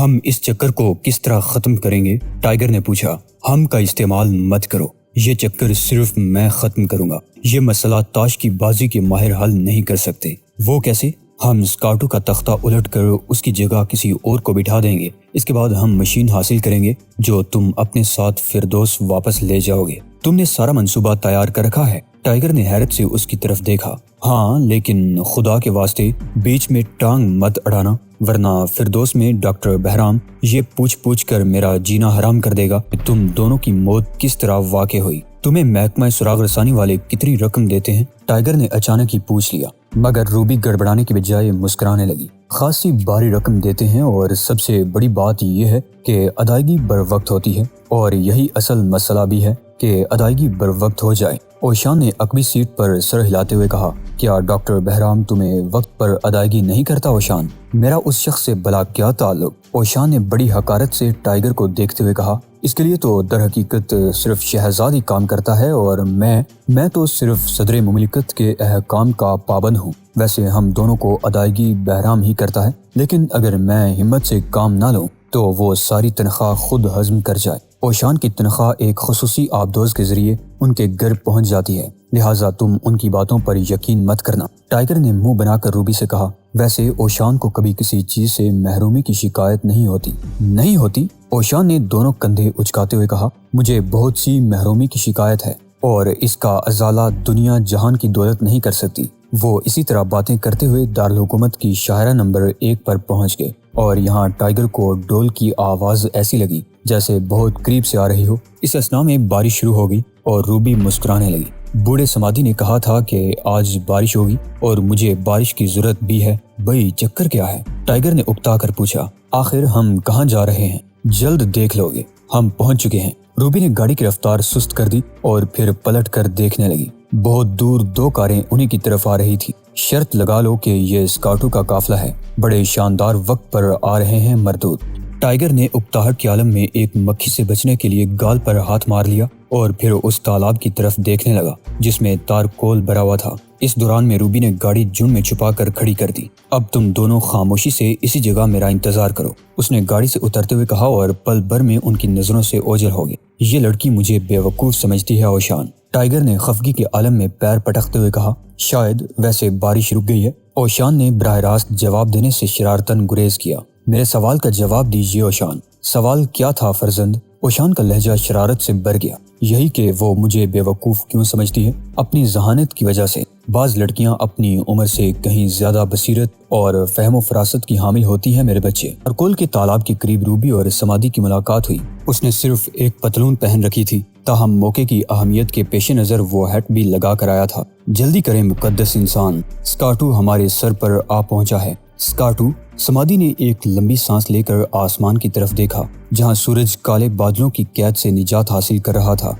ہم اس چکر کو کس طرح ختم کریں گے؟ ٹائیگر نے پوچھا۔ ہم کا استعمال مت کرو، یہ چکر صرف میں ختم کروں گا۔ یہ مسئلہ تاش کی بازی کے ماہر حل نہیں کر سکتے۔ وہ کیسے؟ ہم اسکاٹو کا تختہ الٹ کر اس کی جگہ کسی اور کو بٹھا دیں گے۔ اس کے بعد ہم مشین حاصل کریں گے جو تم اپنے ساتھ فردوس واپس لے جاؤ گے۔ تم نے سارا منصوبہ تیار کر رکھا ہے؟ ٹائیگر نے حیرت سے اس کی طرف دیکھا۔ ہاں، لیکن خدا کے واسطے بیچ میں ٹانگ مت اڑانا، ورنہ فردوس میں ڈاکٹر بہرام یہ پوچھ کر میرا جینا حرام کر دے گا کہ تم دونوں کی موت کس طرح واقع ہوئی۔ تمہیں محکمہ سراغ رسانی والے کتنی رقم دیتے ہیں؟ ٹائیگر نے اچانک ہی پوچھ لیا، مگر روبی گڑبڑانے کے بجائے مسکرانے لگی۔ خاصی بھاری رقم دیتے ہیں، اور سب سے بڑی بات یہ ہے کہ ادائیگی بر وقت ہوتی ہے، اور یہی اصل مسئلہ بھی ہے کہ ادائیگی بر وقت ہو جائے۔ اوشان نے عقبی سیٹ پر سر ہلاتے ہوئے کہا، کیا ڈاکٹر بہرام تمہیں وقت پر ادائیگی نہیں کرتا؟ اوشان، میرا اس شخص سے بھلا کیا تعلق؟ اوشان نے بڑی حقارت سے ٹائیگر کو دیکھتے ہوئے کہا، اس کے لیے تو در حقیقت صرف شہزاد ہی کام کرتا ہے، اور میں تو صرف صدر مملکت کے احکام کا پابند ہوں۔ ویسے ہم دونوں کو ادائیگی بہرام ہی کرتا ہے، لیکن اگر میں ہمت سے کام نہ لوں تو وہ ساری تنخواہ خود ہضم کر جائے۔ اوشان کی تنخواہ ایک خصوصی آبدوز کے ذریعے ان کے گھر پہنچ جاتی ہے، لہٰذا تم ان کی باتوں پر یقین مت کرنا۔ ٹائیگر نے منہ بنا کر روبی سے کہا، ویسے اوشان کو کبھی کسی چیز سے محرومی کی شکایت نہیں ہوتی؟ اوشان نے دونوں کندھے اچکاتے ہوئے کہا، مجھے بہت سی محرومی کی شکایت ہے، اور اس کا ازالہ دنیا جہان کی دولت نہیں کر سکتی۔ وہ اسی طرح باتیں کرتے ہوئے دارالحکومت کی شاہراہ نمبر 1 پر پہنچ گئے، اور یہاں ٹائیگر کو ڈول کی آواز ایسی لگی جیسے بہت قریب سے آ رہی ہو۔ اس اثناء میں بارش شروع ہو گئی اور روبی مسکرانے لگی۔ بوڑھے سمادی نے کہا تھا کہ آج بارش ہوگی، اور مجھے بارش کی ضرورت بھی ہے۔ بھئی چکر کیا ہے؟ ٹائیگر نے اکتا کر پوچھا۔ آخر ہم کہاں جا رہے ہیں؟ جلد دیکھ لو گے، ہم پہنچ چکے ہیں۔ روبی نے گاڑی کی رفتار سست کر دی اور پھر پلٹ کر دیکھنے لگی۔ بہت دور 2 کاریں انہی کی طرف آ رہی تھی۔ شرط لگا لو کہ یہ اسکاٹو کا قافلہ ہے، بڑے شاندار وقت پر آ رہے ہیں مردود۔ ٹائیگر نے اکتاہٹ کے عالم میں ایک مکھی سے بچنے کے لیے گال پر ہاتھ مار لیا اور پھر اس تالاب کی طرف دیکھنے لگا جس میں تارکول بھرا ہوا تھا۔ اس دوران میں روبی نے گاڑی جن میں چھپا کر کھڑی کر دی۔ اب تم دونوں خاموشی سے اسی جگہ میرا انتظار کرو، اس نے گاڑی سے اترتے ہوئے کہا، اور پل بھر میں ان کی نظروں سے اوجھل ہو گئے۔ یہ لڑکی مجھے بیوقوف سمجھتی ہے اوشان، ٹائیگر نے خفگی کے عالم میں پیر پٹکتے ہوئے کہا۔ شاید، ویسے بارش رک گئی ہے۔ اوشان نے براہ راست جواب دینے سے شرارتاً گریز کیا۔ میرے سوال کا جواب دیجیے اوشان۔ سوال کیا تھا فرزند؟ اوشان کا لہجہ شرارت سے بھر گیا۔ یہی کہ وہ مجھے بیوقوف کیوں سمجھتی ہے؟ اپنی ذہانت کی وجہ سے۔ بعض لڑکیاں اپنی عمر سے کہیں زیادہ بصیرت اور فہم و فراست کی حامل ہوتی ہیں میرے بچے۔ ارکول کے تالاب کے قریب روبی اور سمادی کی ملاقات ہوئی۔ اس نے صرف ایک پتلون پہن رکھی تھی، تاہم موقع کی اہمیت کے پیش نظر وہ ہیٹ بھی لگا کر آیا تھا۔ جلدی کریں مقدس انسان، اسکاٹو ہمارے سر پر آ پہنچا ہے۔ اسکاٹو؟ سمادی نے ایک لمبی سانس لے کر آسمان کی طرف دیکھا جہاں سورج کالے بادلوں کی قید سے نجات حاصل کر رہا تھا۔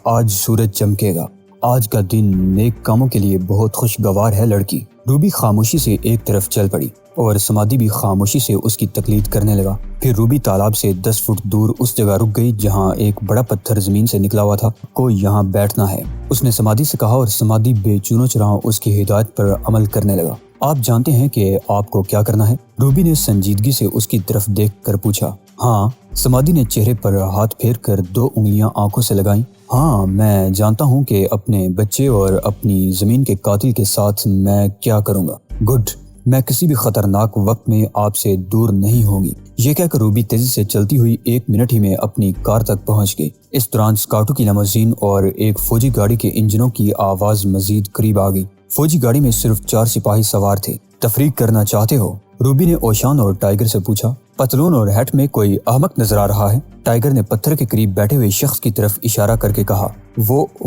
آج سورج چمکے گا۔ آج کا دن نیک کاموں کے لیے بہت خوشگوار ہے لڑکی۔ روبی خاموشی سے ایک طرف چل پڑی اور سمادی بھی خاموشی سے اس کی تقلید کرنے لگا۔ پھر روبی تالاب سے 10 فٹ دور اس جگہ رک گئی جہاں ایک بڑا پتھر زمین سے نکلا ہوا تھا۔ کوئی یہاں بیٹھنا ہے، اس نے سمادی سے کہا، اور سمادی بے چونو چراں اس کی ہدایت پر عمل کرنے لگا۔ آپ جانتے ہیں کہ آپ کو کیا کرنا ہے؟ روبی نے سنجیدگی سے اس کی طرف دیکھ کر پوچھا۔ ہاں، سمادی نے چہرے پر ہاتھ پھیر کر 2 انگلیاں آنکھوں سے لگائیں۔ ہاں، میں جانتا ہوں کہ اپنے بچے اور اپنی زمین کے قاتل کے ساتھ میں کیا کروں گا۔ گڈ، میں کسی بھی خطرناک وقت میں آپ سے دور نہیں ہوں گی۔ یہ کہہ کر روبی تیزی سے چلتی ہوئی 1 منٹ ہی میں اپنی کار تک پہنچ گئی۔ اس دوران اسکاٹو کی لیموزین اور ایک فوجی گاڑی کے انجنوں کی آواز مزید قریب آ گئی۔ فوجی گاڑی میں صرف 4 سپاہی سوار تھے۔ تفریح کرنا چاہتے ہو؟ روبی نے اوشان اور ٹائیگر سے پوچھا۔ پتلون اور ہیٹ میں کوئی احمق نظر آ رہا ہے؟ ٹائیگر نے پتھر کے قریب بیٹھے ہوئے شخص کی طرف اشارہ کر کے کہا۔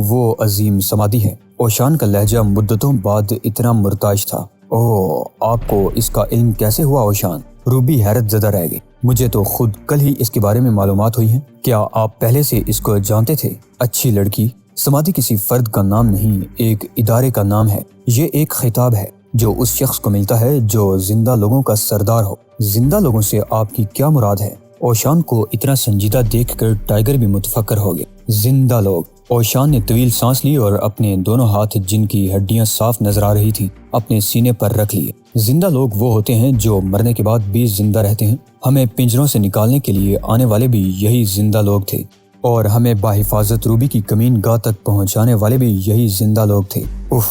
وہ عظیم سمادی ہے۔ اوشان کا لہجہ مدتوں بعد اتنا مرتعش تھا۔ اوہ، آپ کو اس کا علم کیسے ہوا اوشان؟ روبی حیرت زدہ رہ گئی۔ مجھے تو خود کل ہی اس کے بارے میں معلومات ہوئی ہیں۔ کیا آپ پہلے سے اس کو جانتے تھے؟ اچھی لڑکی۔ سمادی کسی فرد کا نام نہیں، ایک ادارے کا نام ہے۔ یہ ایک خطاب ہے جو اس شخص کو ملتا ہے جو زندہ لوگوں کا سردار ہو۔ زندہ لوگوں سے آپ کی کیا مراد ہے؟ اوشان کو اتنا سنجیدہ دیکھ کر ٹائیگر بھی متفکر ہو گیا۔ زندہ لوگ۔ اوشان نے طویل سانس لی اور اپنے دونوں ہاتھ جن کی ہڈیاں صاف نظر آ رہی تھی اپنے سینے پر رکھ لیے۔ زندہ لوگ وہ ہوتے ہیں جو مرنے کے بعد بھی زندہ رہتے ہیں۔ ہمیں پنجروں سے نکالنے کے لیے آنے والے بھی یہی زندہ لوگ تھے، اور ہمیں بحفاظت روبی کی کمین گاہ تک پہنچانے والے بھی یہی زندہ لوگ تھے۔ اف،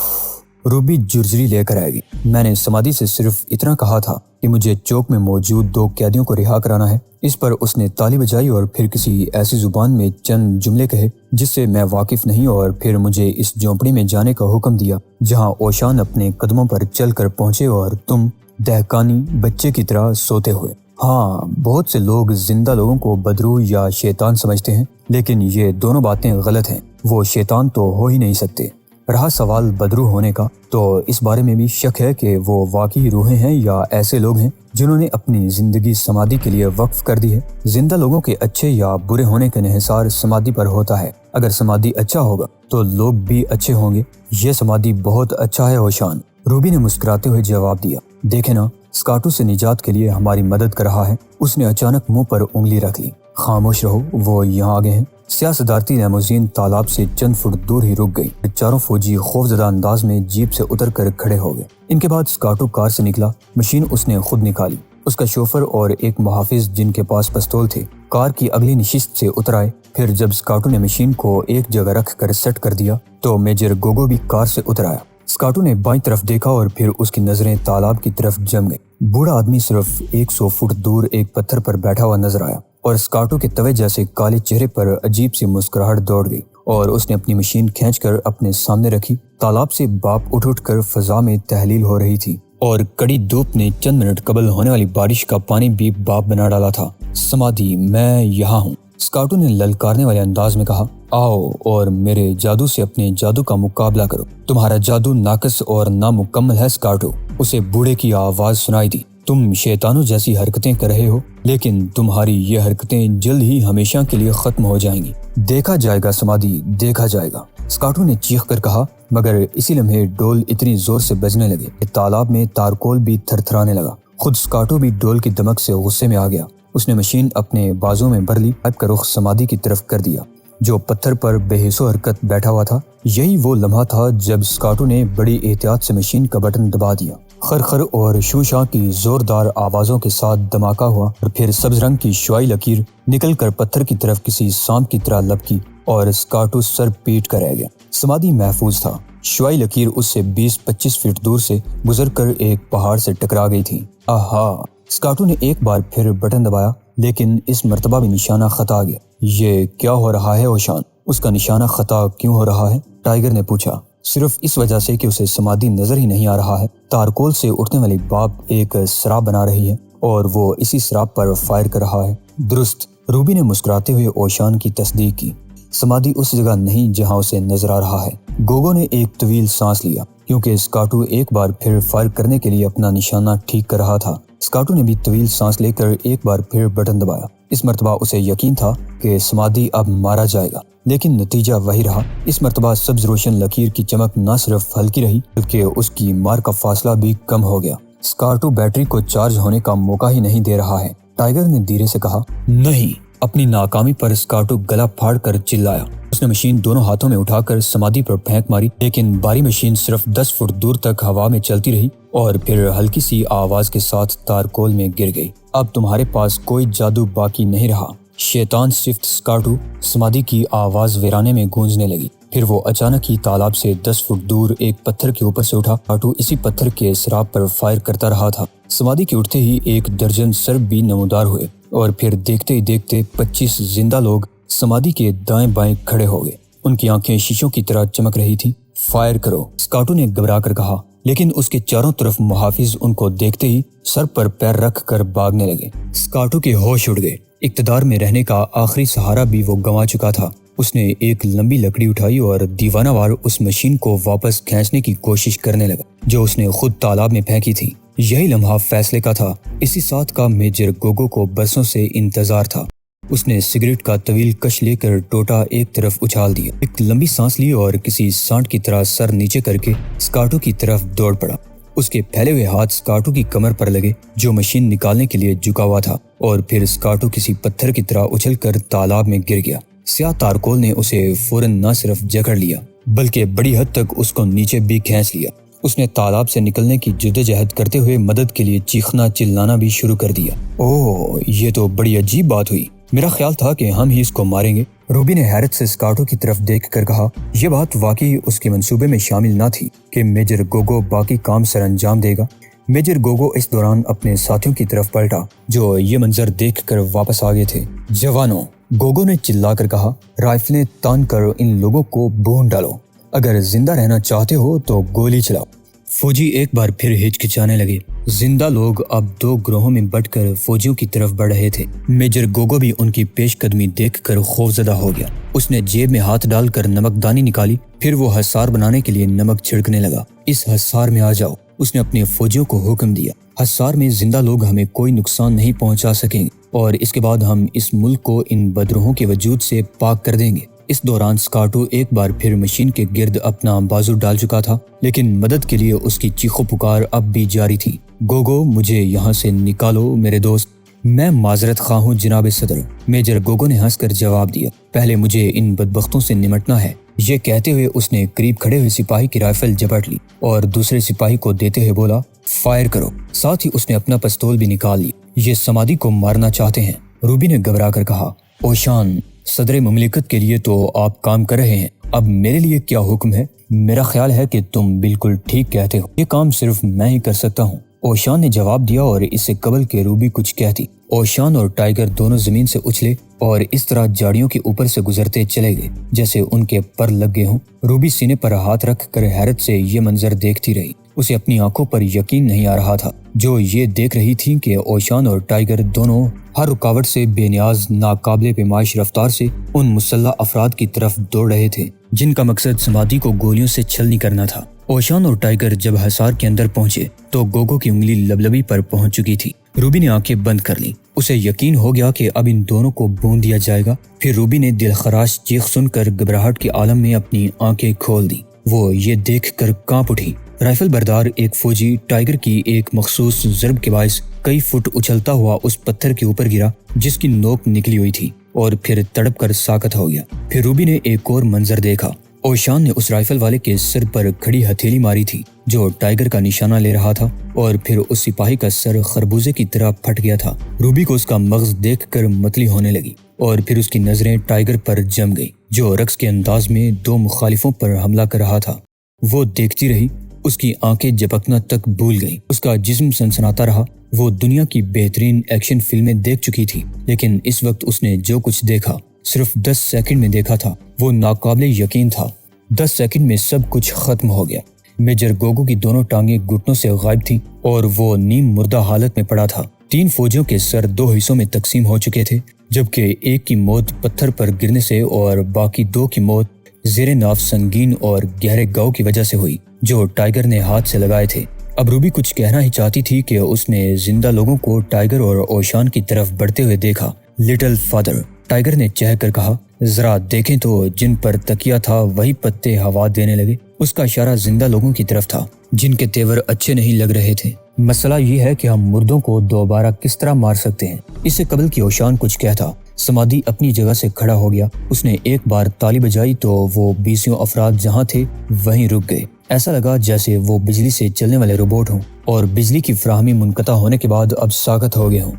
روبی جرجری لے کر آئے گی۔ میں نے سمادھی سے صرف اتنا کہا تھا کہ مجھے چوک میں موجود 2 قیدیوں کو رہا کرانا ہے۔ اس پر اس نے تالی بجائی اور پھر کسی ایسی زبان میں چند جملے کہے جس سے میں واقف نہیں، اور پھر مجھے اس جھونپڑی میں جانے کا حکم دیا جہاں اوشان اپنے قدموں پر چل کر پہنچے اور تم دہقانی بچے کی طرح سوتے ہوئے۔ ہاں، بہت سے لوگ زندہ لوگوں کو بدروح یا شیطان سمجھتے ہیں، لیکن یہ دونوں باتیں غلط ہیں۔ وہ شیطان تو ہو ہی نہیں سکتے۔ رہا سوال بدروح ہونے کا، تو اس بارے میں بھی شک ہے کہ وہ واقعی روحیں ہیں یا ایسے لوگ ہیں جنہوں نے اپنی زندگی سمادھی کے لیے وقف کر دی ہے۔ زندہ لوگوں کے اچھے یا برے ہونے کا انحصار سمادھی پر ہوتا ہے۔ اگر سمادھی اچھا ہوگا تو لوگ بھی اچھے ہوں گے۔ یہ سمادھی بہت اچھا ہے اوشان، روبی نے مسکراتے ہوئے جواب دیا۔ دیکھیں نا، اسکاٹو سے نجات کے لیے ہماری مدد کر رہا ہے۔ اس نے اچانک منہ پر انگلی رکھ لی۔ خاموش رہو، وہ یہاں آگے ہیں۔ سیاہ صدارتی لیموزین تالاب سے چند فٹ دور ہی رک گئی۔ چاروں فوجی خوفزدہ انداز میں جیپ سے اتر کر کھڑے ہو گئے۔ ان کے بعد اسکاٹو کار سے نکلا۔ مشین اس نے خود نکالی۔ اس کا شوفر اور ایک محافظ جن کے پاس پستول تھے کار کی اگلی نشست سے اتر آئے۔ پھر جب اسکاٹو نے مشین کو ایک جگہ رکھ کر سیٹ کر دیا تو میجر گوگو بھی کار سے اتر آیا۔ اسکاٹو نے بائیں طرف دیکھا اور پھر اس کی نظریں تالاب کی طرف جم گئی۔ بوڑھا آدمی صرف 100 فٹ دور ایک پتھر پر بیٹھا ہوا نظر آیا، اور اسکاٹو کے توے جیسے کالے چہرے پر عجیب سی مسکراہٹ دوڑ گئی، اور اس نے اپنی مشین کھینچ کر اپنے سامنے رکھی۔ تالاب سے باپ اٹھ کر فضا میں تحلیل ہو رہی تھی، اور کڑی دھوپ نے چند منٹ قبل ہونے والی بارش کا پانی بھی باپ بنا ڈالا تھا۔ سمادھی، میں یہاں ہوں، اسکاٹو نے للکارنے والے انداز میں کہا۔ آؤ اور میرے جادو سے اپنے جادو کا مقابلہ کرو۔ تمہارا جادو ناقص اور نامکمل ہے اسکاٹو، اسے بوڑھے کی آواز سنائی دی۔ تم شیطانوں جیسی حرکتیں کر رہے ہو، لیکن تمہاری یہ حرکتیں جلد ہی ہمیشہ کے لیے ختم ہو جائیں گی۔ دیکھا جائے گا سمادھی، دیکھا جائے گا، اسکاٹو نے چیخ کر کہا، مگر اسی لمحے ڈول اتنی زور سے بجنے لگے کہ تالاب میں تارکول بھی تھر تھرانے لگا۔ خود اسکاٹو بھی ڈول کی دمک سے غصے میں آ گیا۔ اس نے مشین اپنے بازوں میں بھر لی، پائپ کا رخ سمادھی کی طرف کر دیا جو پتھر پر بے حس و حرکت بیٹھا ہوا تھا۔ یہی وہ لمحہ تھا جب اسکاٹو نے بڑی احتیاط سے مشین کا بٹن دبا دیا۔ خرخر اور شوشاں کی زوردار آوازوں کے ساتھ دھماکہ ہوا، اور پھر سبز رنگ کی شعاعی لکیر نکل کر پتھر کی طرف کسی سانپ کی طرح لپکی، اور اسکاٹو سر پیٹ کر رہ گیا۔ سمادھی محفوظ تھا۔ شعاعی لکیر اس سے 20-25 فٹ دور سے گزر کر ایک پہاڑ سے ٹکرا گئی تھی۔ آہا! اسکاٹو نے ایک بار پھر بٹن دبایا، لیکن اس مرتبہ بھی نشانہ خطا گیا۔ یہ کیا ہو رہا ہے اوشان؟ اس کا نشانہ خطا کیوں ہو رہا ہے؟ ٹائیگر نے پوچھا۔ صرف اس وجہ سے کہ اسے سمادھی نظر ہی نہیں آ رہا ہے۔ تارکول سے اٹھنے والی باپ ایک سراب بنا رہی ہے، اور وہ اسی سراب پر فائر کر رہا ہے۔ درست، روبی نے مسکراتے ہوئے اوشان کی تصدیق کی۔ سمادھی اس جگہ نہیں جہاں اسے نظر آ رہا ہے۔ گوگو نے ایک طویل سانس لیا، کیونکہ اسکاٹو ایک بار پھر فائر کرنے کے لیے اپنا نشانہ ٹھیک کر رہا تھا۔ اسکاٹو نے بھی طویل سانس لے کر ایک بار پھر بٹن دبایا۔ اس مرتبہ اسے یقین تھا کہ سمادھی اب مارا جائے گا، لیکن نتیجہ وہی رہا۔ اس مرتبہ سبز روشن لکیر کی چمک نہ صرف ہلکی رہی بلکہ اس کی مار کا فاصلہ بھی کم ہو گیا۔ اسکاٹو بیٹری کو چارج ہونے کا موقع ہی نہیں دے رہا ہے، ٹائیگر نے دھیرے سے کہا۔ نہیں! اپنی ناکامی پر اسکاٹو گلا پھاڑ کر چلایا۔ اس نے مشین دونوں ہاتھوں میں اٹھا کر سمادھی پر پھینک ماری، لیکن باری مشین صرف 10 فٹ دور تک ہوا میں چلتی رہی اور پھر ہلکی سی آواز کے ساتھ تارکول میں گر گئی۔ اب تمہارے پاس کوئی جادو باقی نہیں رہا، شیطان صفت اسکاٹو، سمادھی کی آواز ویرانے میں گونجنے لگی۔ پھر وہ اچانک ہی تالاب سے 10 فٹ دور ایک پتھر کے اوپر سے اٹھا۔ اسکاٹو اسی پتھر کے سراب پر فائر کرتا رہا تھا۔ سمادھی کے اٹھتے ہی 1 درجن سرب بھی نمودار ہوئے، اور پھر دیکھتے ہی دیکھتے 25 زندہ لوگ سمادھی کے دائیں بائیں کھڑے ہو گئے۔ ان کی آنکھیں شیشوں کی طرح چمک رہی تھی۔ فائر کرو، اسکاٹو نے گھبرا کر کہا، لیکن اس کے چاروں طرف محافظ ان کو دیکھتے ہی سر پر پیر رکھ کر بھاگنے لگے۔ اسکاٹو کے ہوش اڑ گئے۔ اقتدار میں رہنے کا آخری سہارا بھی وہ گنوا چکا تھا۔ اس نے ایک لمبی لکڑی اٹھائی اور دیوانہ وار اس مشین کو واپس کھینچنے کی کوشش کرنے لگا جو اس نے خود تالاب میں پھینکی تھی۔ یہی لمحہ فیصلے کا تھا۔ اسی ساتھ کا میجر گوگو کو برسوں سے انتظار تھا۔ اس نے سگریٹ کا طویل کش لے کر ٹوٹا ایک طرف اچھال دیا، ایک لمبی سانس لی اور کسی سانٹ کی طرح سر نیچے کر کے اسکاٹو کی طرف دوڑ پڑا۔ اس کے پھیلے ہوئے ہاتھ اسکاٹو کی کمر پر لگے جو مشین نکالنے کے لیے جھکا ہوا تھا، اور پھر اسکاٹو کسی پتھر کی طرح اچھل کر تالاب میں گر گیا۔ سیاہ تارکول نے اسے فوراً نہ صرف جکڑ لیا بلکہ بڑی حد تک اس کو نیچے بھی کھینچ لیا۔ اس نے تالاب سے نکلنے کی جدوجہد کرتے ہوئے مدد کے لیے چیخنا چلانا بھی شروع کر دیا۔ اوہ، یہ تو بڑی عجیب بات ہوئی، میرا خیال تھا کہ ہم ہی اس کو ماریں گے۔ روبی نے حیرت سے اسکارٹو کی طرف دیکھ کر کہا۔ یہ بات واقعی اس کے منصوبے میں شامل نہ تھی کہ میجر گوگو باقی کام سر انجام دے گا۔ میجر گوگو اس دوران اپنے ساتھیوں کی طرف پلٹا جو یہ منظر دیکھ کر واپس آ گئے تھے۔ جوانوں، گوگو نے چلا کر کہا، رائفلیں تان کر ان لوگوں کو بھون ڈالو، اگر زندہ رہنا چاہتے ہو تو گولی چلاؤ۔ فوجی ایک بار پھر ہچکچانے لگے۔ زندہ لوگ اب دو گروہوں میں بٹ کر فوجیوں کی طرف بڑھ رہے تھے۔ میجر گوگو بھی ان کی پیش قدمی دیکھ کر خوفزدہ ہو گیا۔ اس نے جیب میں ہاتھ ڈال کر نمک دانی نکالی، پھر وہ حصار بنانے کے لیے نمک چھڑکنے لگا۔ اس حصار میں آ جاؤ، اس نے اپنے فوجیوں کو حکم دیا۔ حصار میں زندہ لوگ ہمیں کوئی نقصان نہیں پہنچا سکیں گے اور اس کے بعد ہم اس ملک کو ان بدروہوں کے وجود سے پاک کر دیں گے۔ اس دوران اسکارٹو ایک بار پھر مشین کے گرد اپنا بازو ڈال چکا تھا، لیکن مدد کے لیے اس کی چیخو پکار اب بھی جاری تھی۔ گوگو، مجھے یہاں سے نکالو میرے دوست۔ میں معذرت خواہ ہوں جناب صدر، میجر گوگو نے ہنس کر جواب دیا۔ پہلے مجھے ان بدبختوں سے نمٹنا ہے۔ یہ کہتے ہوئے اس نے قریب کھڑے ہوئے سپاہی کی رائفل جھپٹ لی اور دوسرے سپاہی کو دیتے ہوئے بولا، فائر کرو۔ ساتھ ہی اس نے اپنا پستول بھی نکال لی۔ یہ سمادی کو مارنا چاہتے ہیں، روبی نے گھبرا کر کہا۔ اوشان، صدر مملکت کے لیے تو آپ کام کر رہے ہیں، اب میرے لیے کیا حکم ہے؟ میرا خیال ہے کہ تم بالکل ٹھیک کہتے ہو، یہ کام صرف میں ہی کر سکتا ہوں، اوشان نے جواب دیا اور اس سے قبل کہ روبی کچھ کہتی، اوشان اور ٹائیگر دونوں زمین سے اچھلے اور اس طرح جاڑیوں کے اوپر سے گزرتے چلے گئے جیسے ان کے پر لگ گئے ہوں۔ روبی سینے پر ہاتھ رکھ کر حیرت سے یہ منظر دیکھتی رہی۔ اسے اپنی آنکھوں پر یقین نہیں آ رہا تھا جو یہ دیکھ رہی تھی کہ اوشان اور ٹائیگر دونوں ہر رکاوٹ سے بے نیاز ناقابل پیمائش رفتار سے ان مسلح افراد کی طرف دوڑ رہے تھے جن کا مقصد سمادی کو گولیوں سے چھلنی کرنا تھا۔ اوشان اور ٹائیگر جب حصار کے اندر پہنچے تو گوگو کی انگلی لبلبی پر پہنچ چکی تھی۔ روبی نے آنکھیں بند کر لیں۔ اسے یقین ہو گیا کہ اب ان دونوں کو بھون دیا جائے گا۔ پھر روبی نے دل خراش چیخ سن کر گھبراہٹ کے عالم میں اپنی آنکھیں کھول دی۔ وہ یہ دیکھ کر کانپ اٹھی۔ رائفل بردار ایک فوجی ٹائیگر کی ایک مخصوص ضرب کے باعث کئی فٹ اچھلتا ہوا اس پتھر کے اوپر گرا جس کی نوک نکلی ہوئی تھی اور پھر تڑپ کر ساکت ہو گیا۔ پھر روبی نے ایک اور منظر دیکھا۔ اوشان نے اس رائفل والے کے سر پر کھڑی ہتھیلی ماری تھی جو ٹائیگر کا نشانہ لے رہا تھا اور پھر اس سپاہی کا سر خربوزے کی طرح پھٹ گیا تھا۔ روبی کو اس کا مغز دیکھ کر متلی ہونے لگی اور پھر اس کی نظریں ٹائیگر پر جم گئی جو رقص کے انداز میں دو مخالفوں پر حملہ کر رہا تھا۔ وہ دیکھتی رہی، اس کی آنکھیں جھپکنا تک بھول گئیں، اس کا جسم سنسناتا رہا۔ وہ دنیا کی بہترین ایکشن فلمیں دیکھ چکی تھی لیکن اس وقت اس نے جو کچھ دیکھا صرف 10 سیکنڈ میں دیکھا تھا۔ وہ ناقابل یقین تھا۔ 10 سیکنڈ میں سب کچھ ختم ہو گیا۔ میجر گوگو کی دونوں ٹانگیں گھٹنوں سے غائب تھیں اور وہ نیم مردہ حالت میں پڑا تھا۔ 3 فوجیوں کے سر 2 حصوں میں تقسیم ہو چکے تھے جبکہ ایک کی موت پتھر پر گرنے سے اور باقی 2 کی موت زیر ناف سنگین اور گہرے گاؤ کی وجہ سے ہوئی جو ٹائیگر نے ہاتھ سے لگائے تھے۔ اب روبی کچھ کہنا ہی چاہتی تھی کہ اس نے زندہ لوگوں کو ٹائیگر اور اوشان کی طرف بڑھتے ہوئے دیکھا۔ لٹل فادر، ٹائیگر نے چہہ کر کہا، ذرا دیکھیں تو جن پر تکیا تھا وہی پتے ہوا دینے لگے۔ اس کا اشارہ زندہ لوگوں کی طرف تھا جن کے تیور اچھے نہیں لگ رہے تھے۔ مسئلہ یہ ہے کہ ہم مردوں کو دوبارہ کس طرح مار سکتے ہیں؟ اس سے قبل کہ اوشان کچھ کہتا، سمادی اپنی جگہ سے کھڑا ہو گیا۔ اس نے ایک بار تالی بجائی تو وہ 20 افراد جہاں تھے وہیں رک گئے۔ ایسا لگا جیسے وہ بجلی سے چلنے والے روبوٹ ہوں اور بجلی کی فراہمی منقطع ہونے کے بعد اب ساکت ہو گئے ہوں۔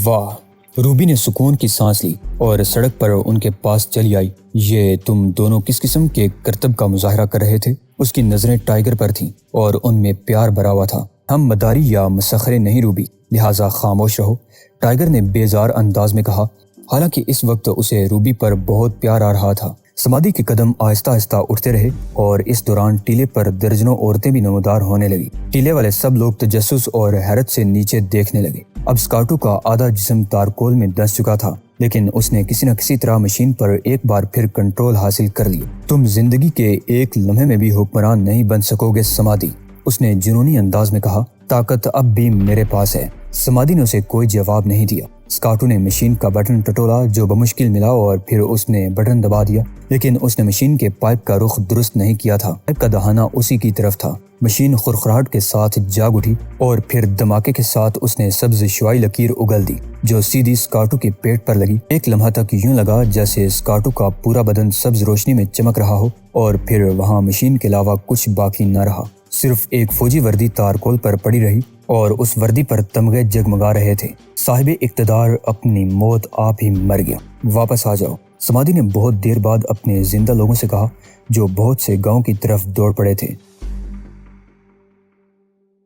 واہ! روبی نے سکون کی سانس لی اور سڑک پر ان کے پاس چلی آئی۔ یہ تم دونوں کس قسم کے کرتب کا مظاہرہ کر رہے تھے؟ اس کی نظریں ٹائیگر پر تھیں اور ان میں پیار بھرا ہوا تھا۔ ہم مداری یا مسخرے نہیں روبی، لہٰذا خاموش رہو، ٹائیگر نے بیزار انداز میں کہا، حالانکہ اس وقت اسے روبی پر بہت پیار آ رہا تھا۔ سمادی کے قدم آہستہ آہستہ اٹھتے رہے اور اس دوران ٹیلے پر درجنوں عورتیں بھی نمودار ہونے لگی۔ ٹیلے والے سب لوگ تجسس اور حیرت سے نیچے دیکھنے لگے۔ اب اسکارٹو کا آدھا جسم تارکول میں دھنس چکا تھا لیکن اس نے کسی نہ کسی طرح مشین پر ایک بار پھر کنٹرول حاصل کر لیا۔ تم زندگی کے ایک لمحے میں بھی حکمران نہیں بن سکو گے سمادی، اس نے جنونی انداز میں کہا۔ طاقت اب بھی میرے پاس ہے۔ سمادی نے اسے کوئی جواب نہیں دیا۔ اسکارٹو نے مشین کا بٹن ٹٹولا جو بمشکل ملا اور پھر اس نے بٹن دبا دیا لیکن اس نے مشین کے پائپ کا رخ درست نہیں کیا تھا۔ پائپ کا دہانہ اسی کی طرف تھا۔ مشین خرخراہٹ کے ساتھ جاگ اٹھی اور پھر دھماکے کے ساتھ اس نے سبز شعاعی لکیر اگل دی جو سیدھی اسکارٹو کے پیٹ پر لگی۔ ایک لمحہ تک یوں لگا جیسے اسکارٹو کا پورا بدن سبز روشنی میں چمک رہا ہو اور پھر وہاں مشین کے علاوہ کچھ باقی نہ رہا۔ صرف ایک فوجی وردی تارکول پر پڑی رہی اور اس وردی پر تمغے جگمگا رہے تھے۔ صاحب اقتدار اپنی موت آپ ہی مر گیا، واپس آ جاؤ۔ سمادھی نے بہت دیر بعد اپنے زندہ لوگوں سے کہا جو بہت سے گاؤں کی طرف دوڑ پڑے تھے۔